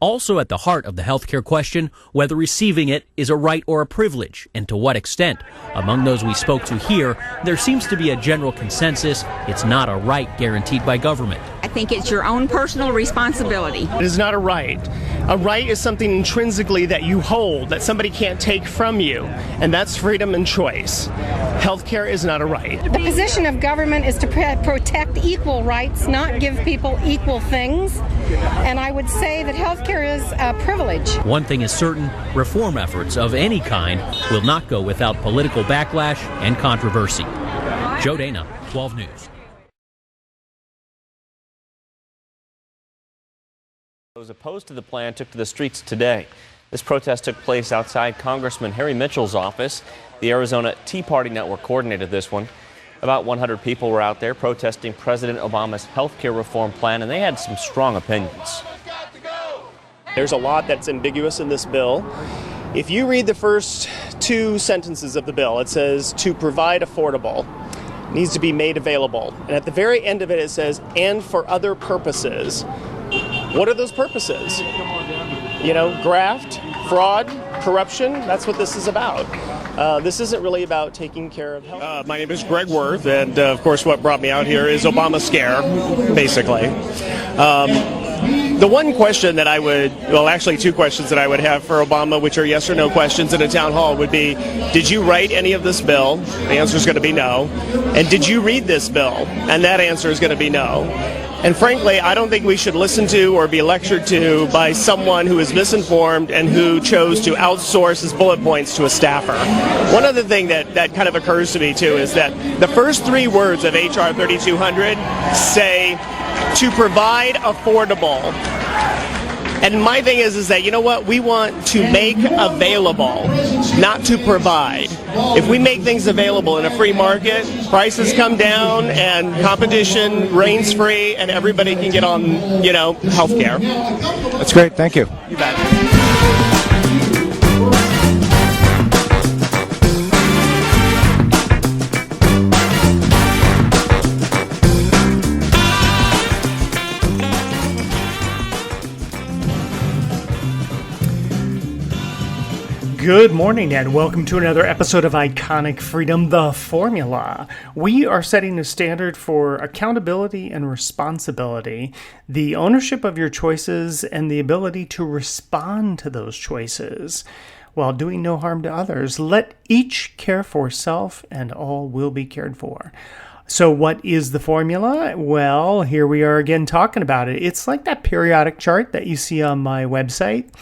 Also at the heart of the healthcare question, whether receiving it is a right or a privilege, and to what extent. Among those we spoke to here, there seems to be a general consensus it's not a right guaranteed by government. I think it's your own personal responsibility. It is not a right. A right is something intrinsically that you hold, that somebody can't take from you, and that's freedom and choice. Healthcare is not a right. The position of government is to protect equal rights, not give people equal things. And I would say that healthcare is a privilege. One thing is certain, reform efforts of any kind will not go without political backlash and controversy. Joe Dana, 12 News. Those opposed to the plan took to the streets today. This protest took place outside Congressman Harry Mitchell's office. The Arizona Tea Party Network coordinated this one. About 100 people were out there protesting President Obama's health care reform plan, and they had some strong opinions. There's a lot that's ambiguous in this bill. If you read the first two sentences of the bill, it says to provide affordable, needs to be made available. And at the very end of it, it says, and for other purposes. What are those purposes? You know, graft, fraud, corruption, that's what this is about. This isn't really about taking care of health. My name is Greg Worth, and of course what brought me out here is Obamacare, basically. The one question that I would, well, actually two questions that I would have for Obama, which are yes or no questions in a town hall, would be, did you write any of this bill? The answer is going to be no. And did you read this bill? And that answer is going to be no. And frankly, I don't think we should listen to or be lectured to by someone who is misinformed and who chose to outsource his bullet points to a staffer. One other thing that kind of occurs to me, too, is that the first three words of H.R. 3200 say, to provide affordable. And my thing is that, you know what, we want to make available, not to provide. If we make things available in a free market, prices come down and competition reigns free and everybody can get on, you know, health care. That's great. Thank you. You bet. Good morning and welcome to another episode of Iconic Freedom, The Formula. We are setting a standard for accountability and responsibility, the ownership of your choices, and the ability to respond to those choices while doing no harm to others. Let each care for self and all will be cared for. So what is the formula? Well, here we are again talking about it. It's like that periodic chart that you see on my website.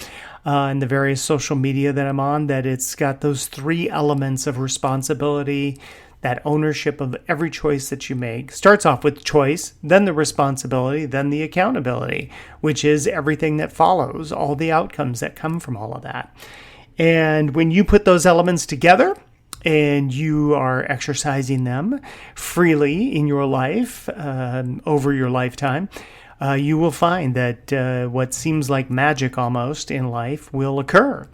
And the various social media that I'm on, that it's got those three elements of responsibility, that ownership of every choice that you make. Starts off with choice, then the responsibility, then the accountability, which is everything that follows, all the outcomes that come from all of that. And when you put those elements together, and you are exercising them freely in your life, over your lifetime, you will find that what seems like magic almost in life will occur.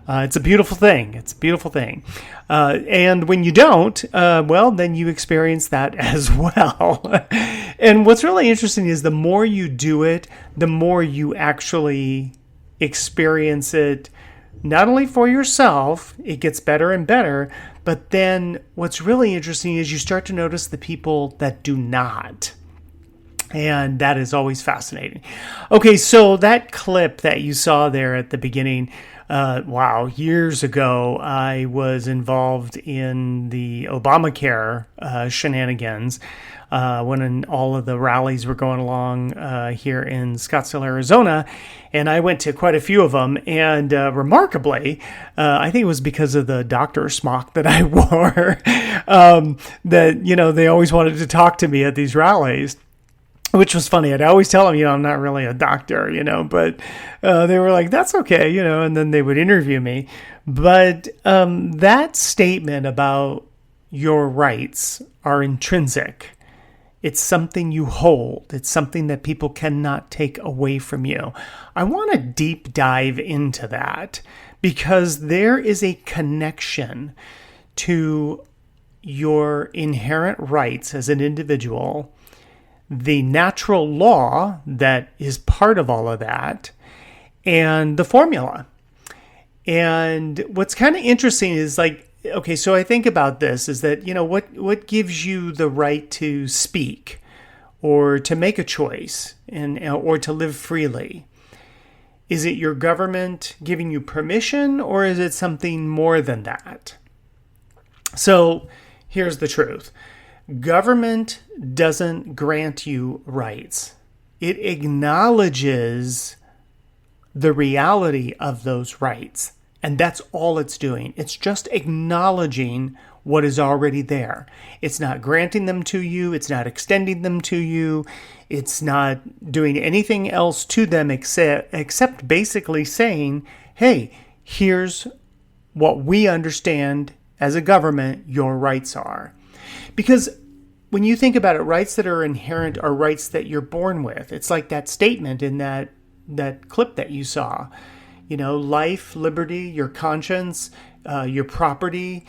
It's a beautiful thing. It's a beautiful thing. And when you don't, well, then you experience that as well. And what's really interesting is the more you do it, the more you actually experience it, not only for yourself, it gets better and better, but then what's really interesting is you start to notice the people that do not. And that is always fascinating. Okay, so that clip that you saw there at the beginning, wow, years ago, I was involved in the Obamacare shenanigans when all of the rallies were going along here in Scottsdale, Arizona. And I went to quite a few of them. And remarkably, I think it was because of the doctor smock that I wore, that, you know, they always wanted to talk to me at these rallies. Which was funny. I'd always tell them, you know, I'm not really a doctor, you know, but they were like, that's okay, you know, and then they would interview me. But that statement about your rights are intrinsic. It's something you hold. It's something that people cannot take away from you. I want to deep dive into that because there is a connection to your inherent rights as an individual, the natural law that is part of all of that, and the formula. And what's kind of interesting is like, okay, so I think about this is that, what gives you the right to speak or to make a choice or to live freely? Is it your government giving you permission, or is it something more than that? So here's the truth. Government doesn't grant you rights. It acknowledges the reality of those rights. And that's all it's doing. It's just acknowledging what is already there. It's not granting them to you. It's not extending them to you. It's not doing anything else to them except basically saying, hey, here's what we understand as a government your rights are. Because when you think about it, rights that are inherent are rights that you're born with. It's like that statement in that clip that you saw. Life, liberty, your conscience, your property,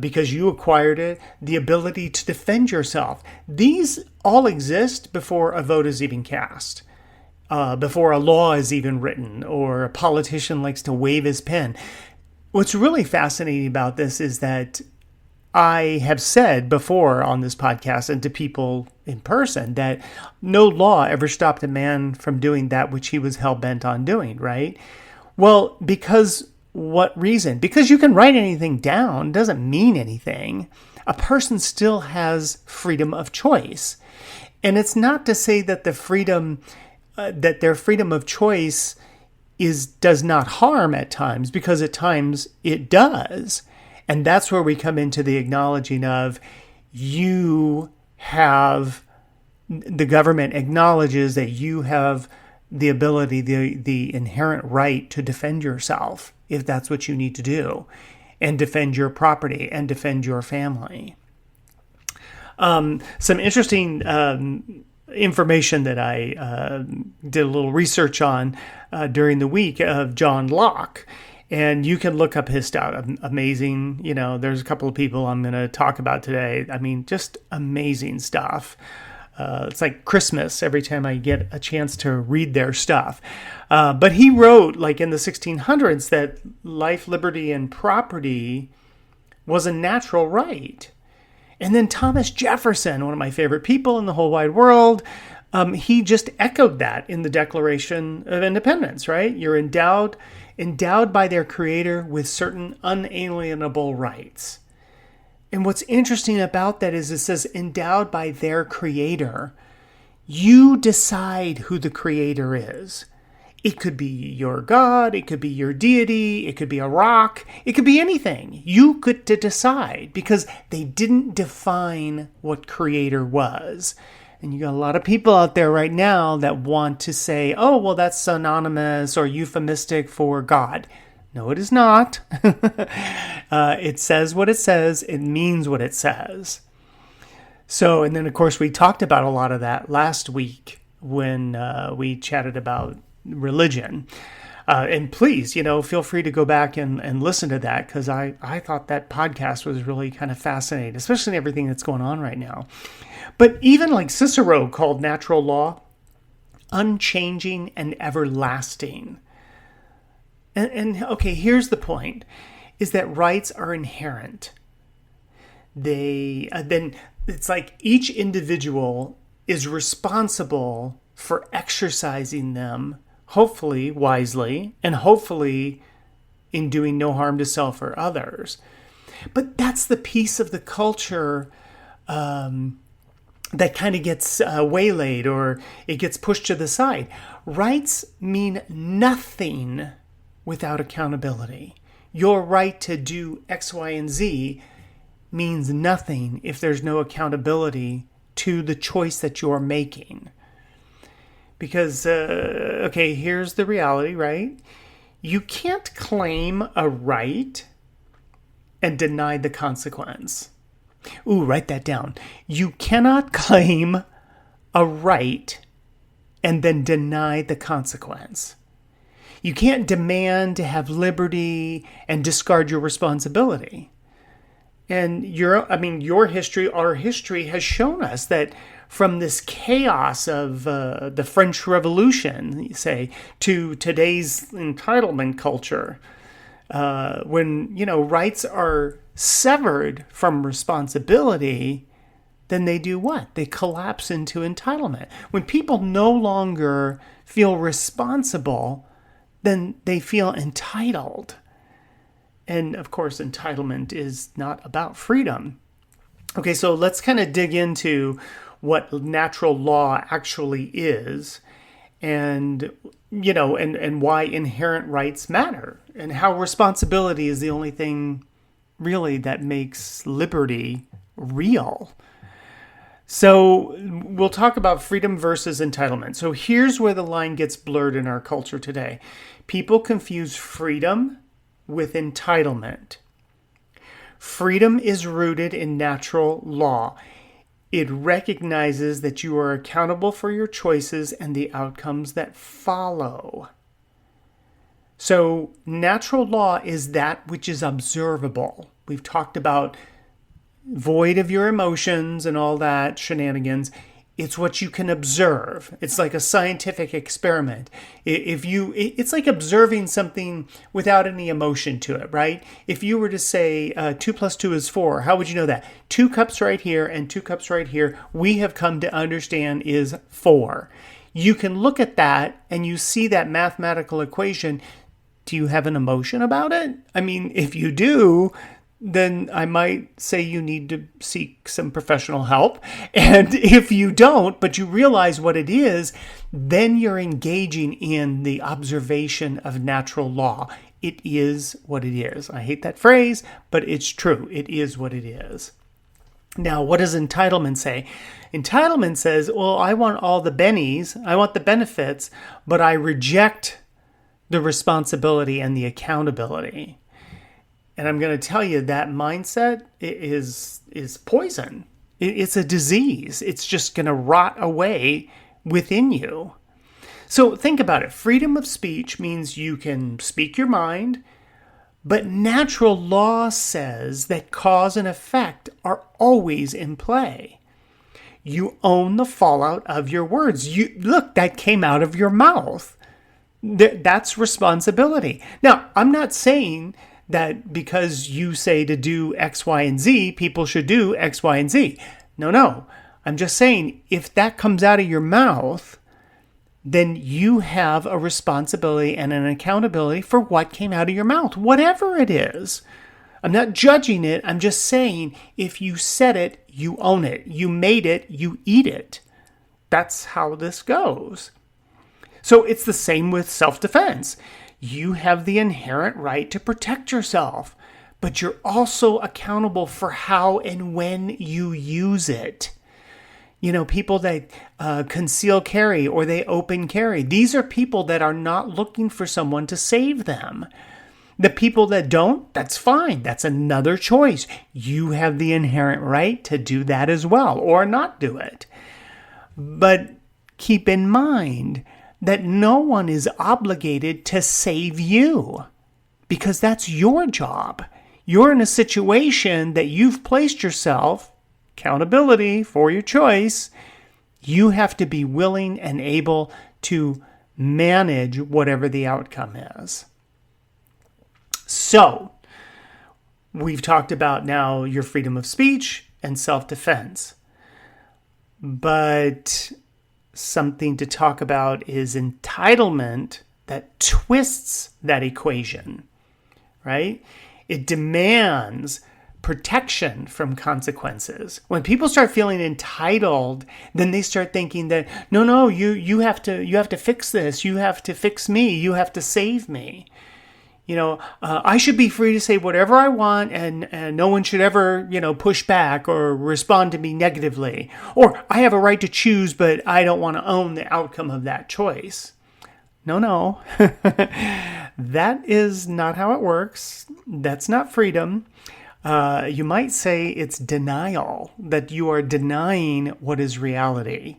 because you acquired it, the ability to defend yourself. These all exist before a vote is even cast, before a law is even written, or a politician likes to wave his pen. What's really fascinating about this is that I have said before on this podcast and to people in person that no law ever stopped a man from doing that which he was hell-bent on doing, right? Well, because what reason? Because you can write anything down doesn't mean anything. A person still has freedom of choice. And it's not to say that their freedom of choice does not harm at times, because at times it does. And that's where we come into the acknowledging of the government acknowledges that you have the ability, the inherent right to defend yourself, if that's what you need to do, and defend your property and defend your family. Some interesting information that I did a little research on during the week of John Locke. And you can look up his stuff. Amazing. There's a couple of people I'm going to talk about today. I mean, just amazing stuff. It's like Christmas every time I get a chance to read their stuff. But he wrote, like in the 1600s, that life, liberty, and property was a natural right. And then Thomas Jefferson, one of my favorite people in the whole wide world, he just echoed that in the Declaration of Independence, right? You're endowed by their creator with certain unalienable rights. And what's interesting about that is it says endowed by their creator. You decide who the creator is. It could be your God, it could be your deity, it could be a rock, it could be anything. You get to decide, because they didn't define what creator was. And you got a lot of people out there right now that want to say, oh, well, that's synonymous or euphemistic for God. No, it is not. It says what it says. It means what it says. So, and then, of course, we talked about a lot of that last week when we chatted about religion. And please, feel free to go back and listen to that, because I thought that podcast was really kind of fascinating, especially everything that's going on right now. But even like Cicero called natural law unchanging and everlasting. And okay, here's the point, is that rights are inherent. Then it's like each individual is responsible for exercising them, hopefully wisely, and hopefully in doing no harm to self or others. But that's the piece of the culture that kind of gets waylaid, or it gets pushed to the side. Rights mean nothing without accountability. Your right to do X, Y, and Z means nothing if there's no accountability to the choice that you're making. Because, okay, here's the reality, right? You can't claim a right and deny the consequence. Ooh, write that down. You cannot claim a right and then deny the consequence. You can't demand to have liberty and discard your responsibility. And your history, our history has shown us that from this chaos of the French Revolution, say, to today's entitlement culture, when, rights are severed from responsibility, then they do what? They collapse into entitlement. When people no longer feel responsible, then they feel entitled. And of course, entitlement is not about freedom. Okay, so let's kind of dig into what natural law actually is, and why inherent rights matter, and how responsibility is the only thing really that makes liberty real. So we'll talk about freedom versus entitlement. So here's where the line gets blurred in our culture today. People confuse freedom with entitlement. Freedom is rooted in natural law. It recognizes that you are accountable for your choices and the outcomes that follow. So natural law is that which is observable. We've talked about void of your emotions and all that shenanigans. It's what you can observe. It's like a scientific experiment. It's like observing something without any emotion to it, right? If you were to say 2 + 2 is 4, how would you know that? 2 cups right here and 2 cups right here, we have come to understand is 4. You can look at that and you see that mathematical equation. Do you have an emotion about it? I mean, if you do, then I might say you need to seek some professional help. And if you don't, but you realize what it is, then you're engaging in the observation of natural law. It is what it is. I hate that phrase, but it's true. It is what it is. Now, what does entitlement say? Entitlement says, well, I want all the bennies, I want the benefits, but I reject the responsibility and the accountability. And I'm going to tell you that mindset is poison. It's a disease. It's just going to rot away within you. So think about it. Freedom of speech means you can speak your mind, but natural law says that cause and effect are always in play. You own the fallout of your words. Look, that came out of your mouth. That's responsibility. Now, I'm not saying that because you say to do X, Y, and Z, people should do X, Y, and Z. No. I'm just saying if that comes out of your mouth, then you have a responsibility and an accountability for what came out of your mouth, whatever it is. I'm not judging it. I'm just saying if you said it, you own it. You made it, you eat it. That's how this goes. So it's the same with self-defense. You have the inherent right to protect yourself, but you're also accountable for how and when you use it. People that conceal carry or they open carry, these are people that are not looking for someone to save them. The people that don't, that's fine. That's another choice. You have the inherent right to do that as well or not do it. But keep in mind that no one is obligated to save you because that's your job. You're in a situation that you've placed yourself, accountability for your choice. You have to be willing and able to manage whatever the outcome is. So, we've talked about now your freedom of speech and self-defense. But something to talk about is entitlement that twists that equation, right? It demands protection from consequences. When people start feeling entitled, then they start thinking that, no, you have to fix this. You have to fix me. You have to save me. I should be free to say whatever I want and no one should ever, push back or respond to me negatively. Or I have a right to choose, but I don't want to own the outcome of that choice. No. That is not how it works. That's not freedom. You might say it's denial, that you are denying what is reality.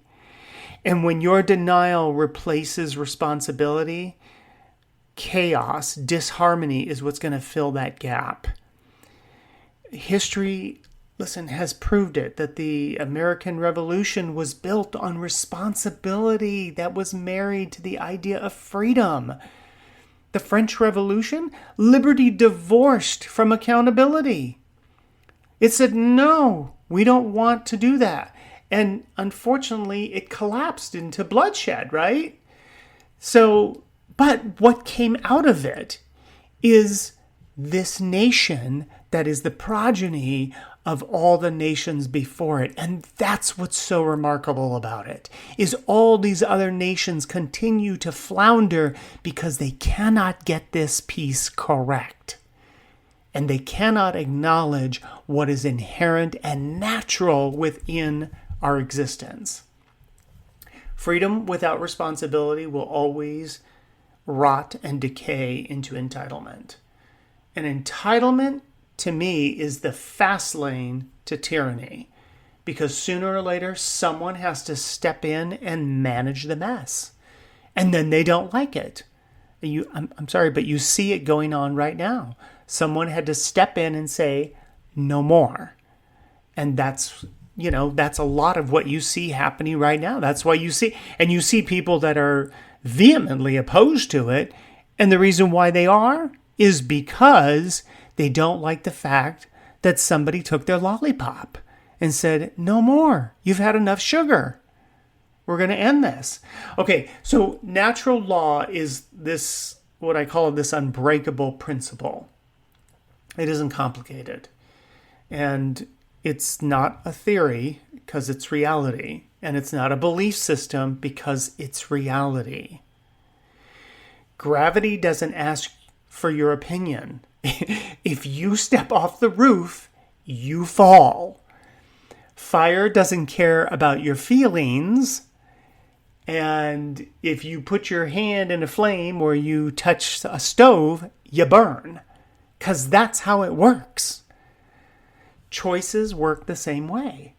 And when your denial replaces responsibility, chaos, disharmony is what's going to fill that gap. history, listen, has proved it, that the American Revolution was built on responsibility that was married to the idea of freedom. The French Revolution, liberty divorced from accountability. It said, no, we don't want to do that. And unfortunately, it collapsed into bloodshed, right? So, but what came out of it is this nation that is the progeny of all the nations before it. And that's what's so remarkable about it, is all these other nations continue to flounder because they cannot get this piece correct. And they cannot acknowledge what is inherent and natural within our existence. Freedom without responsibility will always rot and decay into entitlement. And entitlement, to me, is the fast lane to tyranny, because sooner or later someone has to step in and manage the mess, and then they don't like it. I'm sorry, but you see it going on right now. Someone had to step in and say no more, and that's a lot of what you see happening right now. That's why you see people that are vehemently opposed to it, and the reason why they are is because they don't like the fact that somebody took their lollipop and said, no more, you've had enough sugar. We're going to end this. Okay, so natural law is this, what I call this unbreakable principle. It isn't complicated. And it's not a theory because it's reality. And it's not a belief system because it's reality. Gravity doesn't ask for your opinion. If you step off the roof, you fall. Fire doesn't care about your feelings. And if you put your hand in a flame or you touch a stove, you burn. Because that's how it works. Choices work the same way.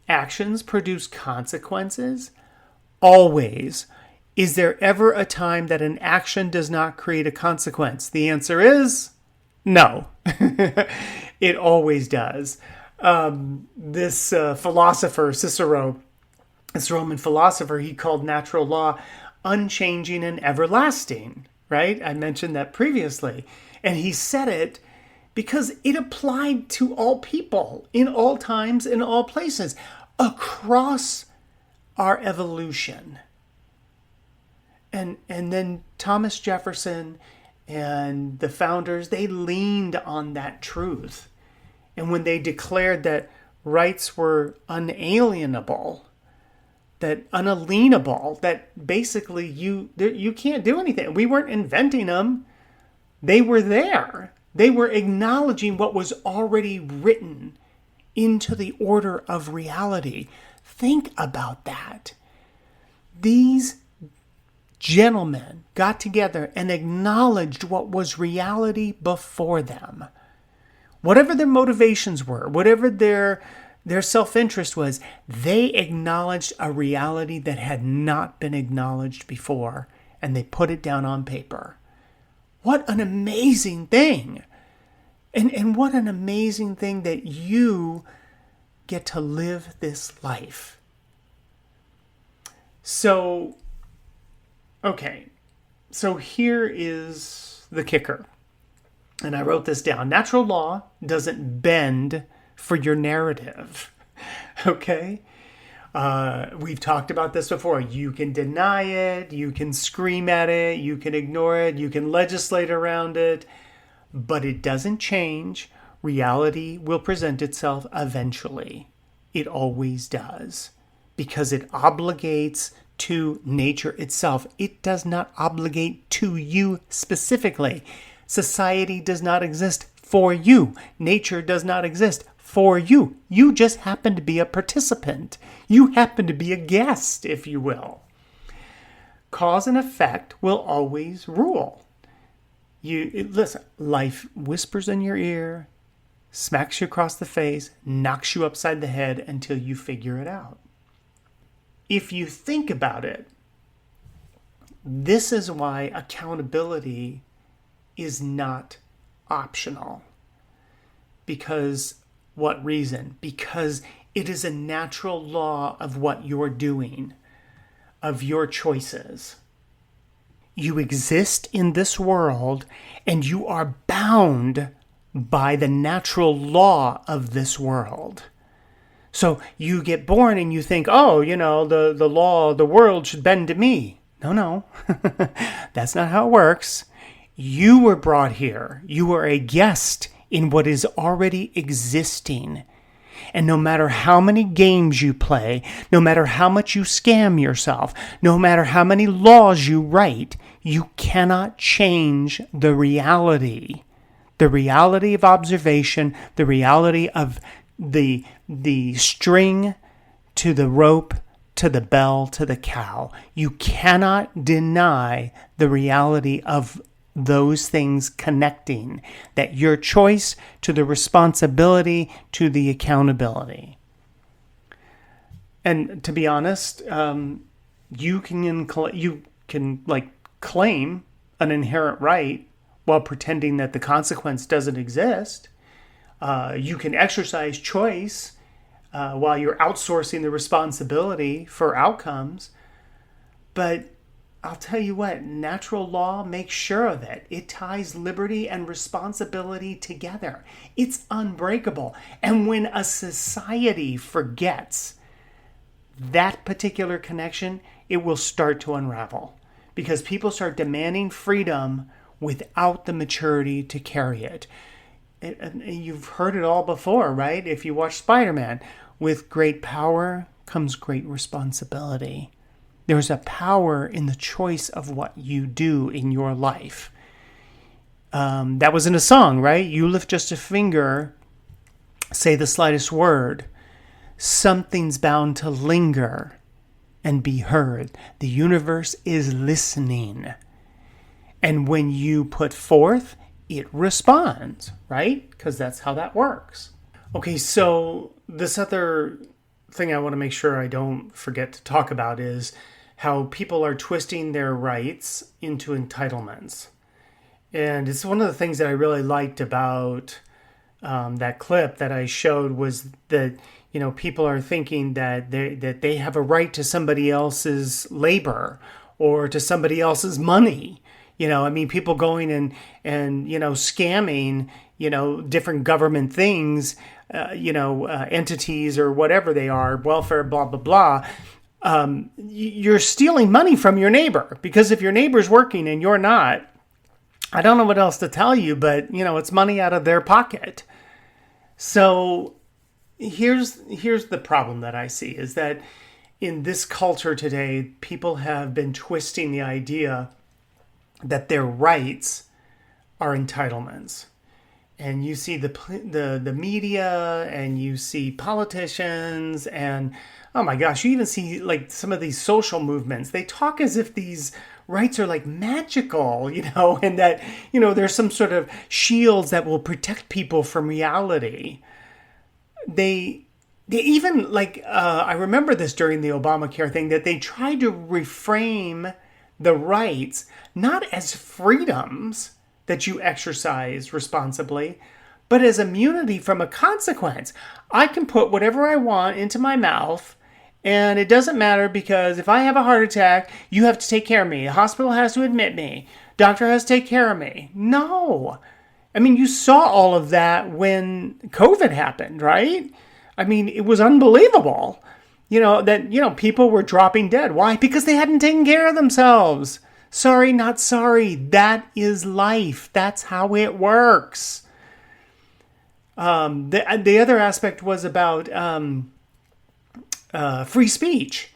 Actions produce consequences. Always. Is there ever a time that an action does not create a consequence? The answer is no. It always does. This philosopher, Cicero, this Roman philosopher, he called natural law unchanging and everlasting, right? I mentioned that previously. And he said it because it applied to all people, in all times, in all places, across our evolution. And then Thomas Jefferson and the founders, they leaned on that truth. And when they declared that rights were unalienable, that unalienable, that basically you can't do anything. We weren't inventing them. They were there. They were acknowledging what was already written into the order of reality. Think about that. These gentlemen got together and acknowledged what was reality before them. Whatever their motivations were, whatever their self-interest was, they acknowledged a reality that had not been acknowledged before, and they put it down on paper. What an amazing thing! And what an amazing thing that you get to live this life. So, okay, so here is the kicker. And I wrote this down. Natural law doesn't bend for your narrative. Okay? We've talked about this before. You can deny it. You can scream at it. You can ignore it. You can legislate around it. But it doesn't change. Reality will present itself eventually. It always does. Because it obligates to nature itself. It does not obligate to you specifically. Society does not exist for you. Nature does not exist for you. You just happen to be a participant. You happen to be a guest, if you will. Cause and effect will always rule. Listen, life whispers in your ear, smacks you across the face, knocks you upside the head until you figure it out. If you think about it, this is why accountability is not optional. Because what reason? Because it is a natural law of what you're doing, of your choices. You exist in this world and you are bound by the natural law of this world. So you get born and you think, oh, the law of the world should bend to me. No. That's not how it works. You were brought here. You were a guest in what is already existing. And no matter how many games you play, no matter how much you scam yourself, no matter how many laws you write, you cannot change the reality. The reality of observation, the reality of the string to the rope, to the bell, to the cow. You cannot deny the reality of those things connecting, that your choice to the responsibility to the accountability. And to be honest, you can claim an inherent right while pretending that the consequence doesn't exist. You can exercise choice while you're outsourcing the responsibility for outcomes. But I'll tell you what, natural law makes sure of it. It ties liberty and responsibility together. It's unbreakable. And when a society forgets that particular connection, it will start to unravel. Because people start demanding freedom without the maturity to carry it. And you've heard it all before, right? If you watch Spider-Man, with great power comes great responsibility. There's a power in the choice of what you do in your life. That was in a song, right? You lift just a finger, say the slightest word. Something's bound to linger and be heard. The universe is listening. And when you put forth, it responds, right? Because that's how that works. Okay, so this other thing I want to make sure I don't forget to talk about is how people are twisting their rights into entitlements. And it's one of the things that I really liked about that clip that I showed was that, people are thinking that they have a right to somebody else's labor or to somebody else's money. People going and scamming, different government things, entities or whatever they are, welfare, blah, blah, blah. You're stealing money from your neighbor, because if your neighbor's working and you're not, I don't know what else to tell you, but it's money out of their pocket. So here's the problem that I see is that in this culture today, people have been twisting the idea that their rights are entitlements. And you see the media, and you see politicians, and oh my gosh, you even see like some of these social movements. They talk as if these rights are like magical, and that, there's some sort of shields that will protect people from reality. They even I remember this during the Obamacare thing, that they tried to reframe the rights not as freedoms that you exercise responsibly, but as immunity from a consequence. I can put whatever I want into my mouth, and it doesn't matter, because if I have a heart attack, you have to take care of me. The hospital has to admit me. Doctor has to take care of me. No. You saw all of that when COVID happened, right? It was unbelievable. That people were dropping dead. Why? Because they hadn't taken care of themselves. Sorry, not sorry. That is life. That's how it works. The other aspect was about free speech,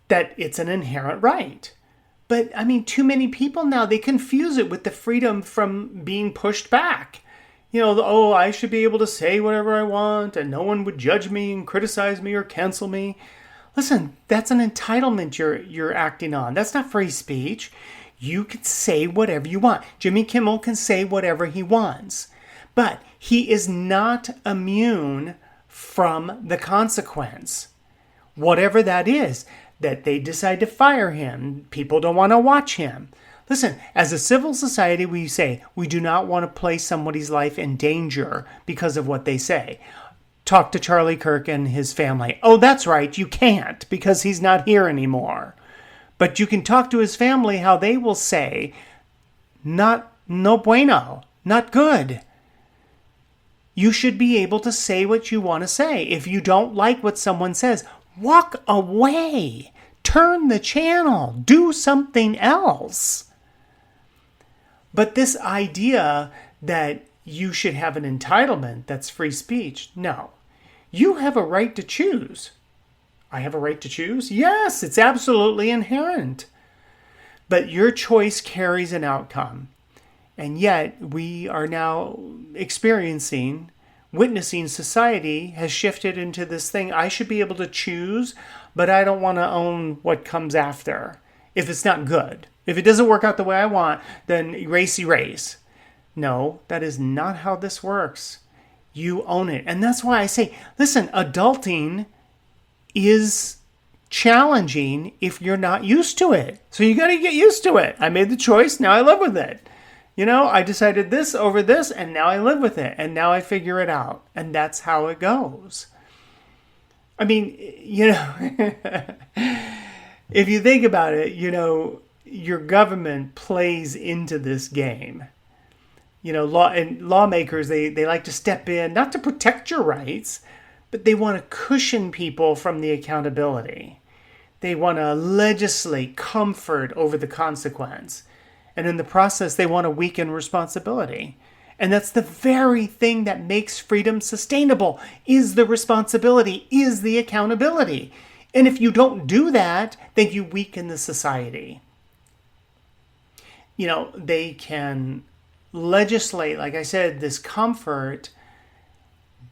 that it's an inherent right. But, too many people now, they confuse it with the freedom from being pushed back. I should be able to say whatever I want, and no one would judge me and criticize me or cancel me. Listen, that's an entitlement you're acting on. That's not free speech. You can say whatever you want. Jimmy Kimmel can say whatever he wants. But he is not immune from the consequence. Whatever that is, that they decide to fire him, people don't want to watch him. Listen, as a civil society, we say we do not want to place somebody's life in danger because of what they say. Talk to Charlie Kirk and his family. Oh, that's right, you can't because he's not here anymore. But you can talk to his family how they will say, no bueno, not good. You should be able to say what you want to say. If you don't like what someone says, walk away. Turn the channel. Do something else. But this idea that you should have an entitlement, that's free speech, no. You have a right to choose. I have a right to choose? Yes, it's absolutely inherent. But your choice carries an outcome. And yet we are now witnessing society has shifted into this thing. I should be able to choose, but I don't want to own what comes after. If it's not good. If it doesn't work out the way I want, then erase. No, that is not how this works. You own it. And that's why I say, listen, adulting is challenging if you're not used to it. So you got to get used to it. I made the choice. Now I live with it. I decided this over this, and now I live with it. And now I figure it out. And that's how it goes. I mean, if you think about it, your government plays into this game. Lawmakers, they like to step in, not to protect your rights, but they want to cushion people from the accountability. They want to legislate comfort over the consequence. And in the process, they want to weaken responsibility. And that's the very thing that makes freedom sustainable, is the responsibility, is the accountability. And if you don't do that, then you weaken the society. They can legislate, like I said, this comfort.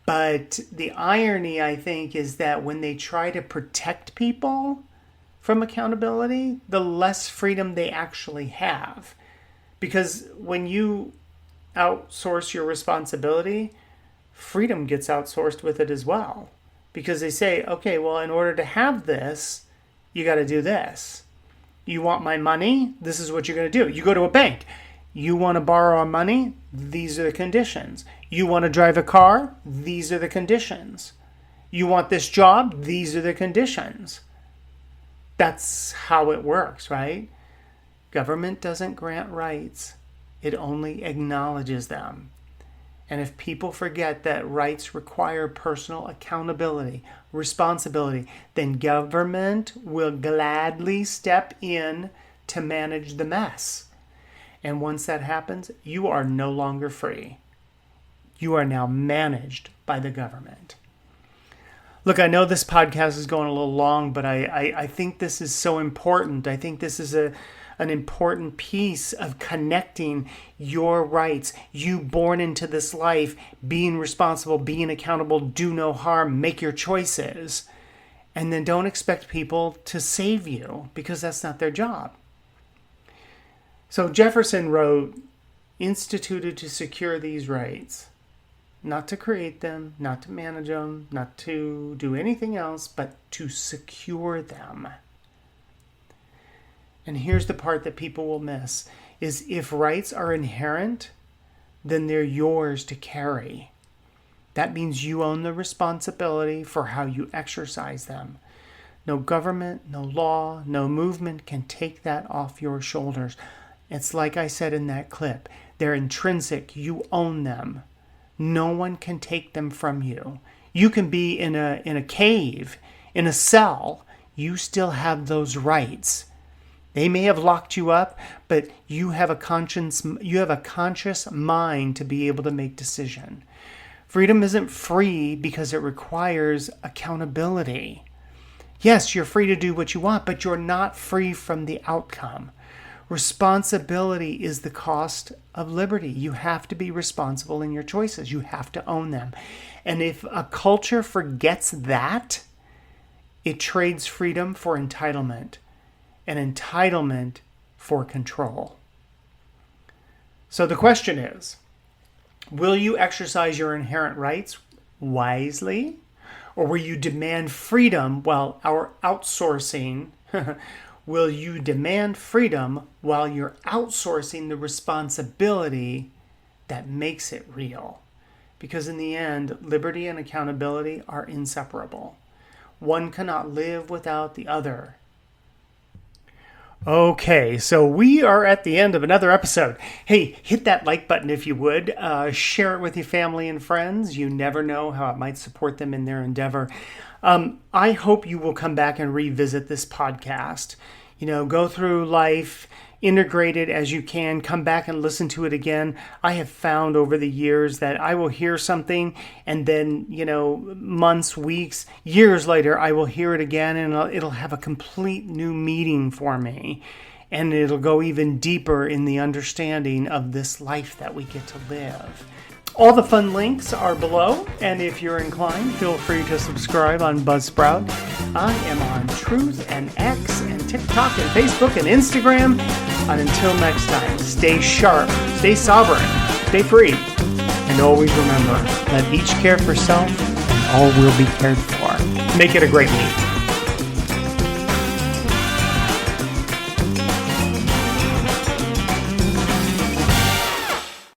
But the irony, I think, is that when they try to protect people from accountability, the less freedom they actually have. Because when you outsource your responsibility, freedom gets outsourced with it as well. Because they say, okay, well, in order to have this, you got to do this. You want my money? This is what you're going to do. You go to a bank. You want to borrow our money? These are the conditions. You want to drive a car? These are the conditions. You want this job? These are the conditions. That's how it works, right? Government doesn't grant rights. It only acknowledges them. And if people forget that rights require personal accountability, responsibility, then government will gladly step in to manage the mess. And once that happens, you are no longer free. You are now managed by the government. Look, I know this podcast is going a little long, but I think this is so important. I think this is an important piece of connecting your rights. You born into this life, being responsible, being accountable, do no harm, make your choices. And then don't expect people to save you, because that's not their job. So Jefferson wrote, instituted to secure these rights. Not to create them, not to manage them, not to do anything else, but to secure them. And here's the part that people will miss, is if rights are inherent, then they're yours to carry. That means you own the responsibility for how you exercise them. No government, no law, no movement can take that off your shoulders. It's like I said in that clip. They're intrinsic. You own them. No one can take them from you. You can be in a cave, in a cell. You still have those rights. They may have locked you up, but you have a conscience. You have a conscious mind to be able to make decision. Freedom isn't free because it requires accountability. Yes, you're free to do what you want, but you're not free from the outcome. Responsibility is the cost of liberty. You have to be responsible in your choices. You have to own them. And if a culture forgets that, it trades freedom for entitlement, and entitlement for control. So the question is, will you exercise your inherent rights wisely, or will you demand freedom while outsourcing will you demand freedom while you're outsourcing the responsibility that makes it real? Because in the end, liberty and accountability are inseparable. One cannot live without the other. Okay, so we are at the end of another episode. Hey, hit that like button if you would. Share it with your family and friends. You never know how it might support them in their endeavor. I hope you will come back and revisit this podcast. Go through life, integrate it as you can, come back and listen to it again. I have found over the years that I will hear something and then, months, weeks, years later, I will hear it again and it'll have a complete new meaning for me. And it'll go even deeper in the understanding of this life that we get to live. All the fun links are below, and if you're inclined, feel free to subscribe on Buzzsprout. I am on Truth and X and TikTok and Facebook and Instagram. And until next time, stay sharp, stay sovereign, stay free, and always remember, let each care for self, and all will be cared for. Make it a great week.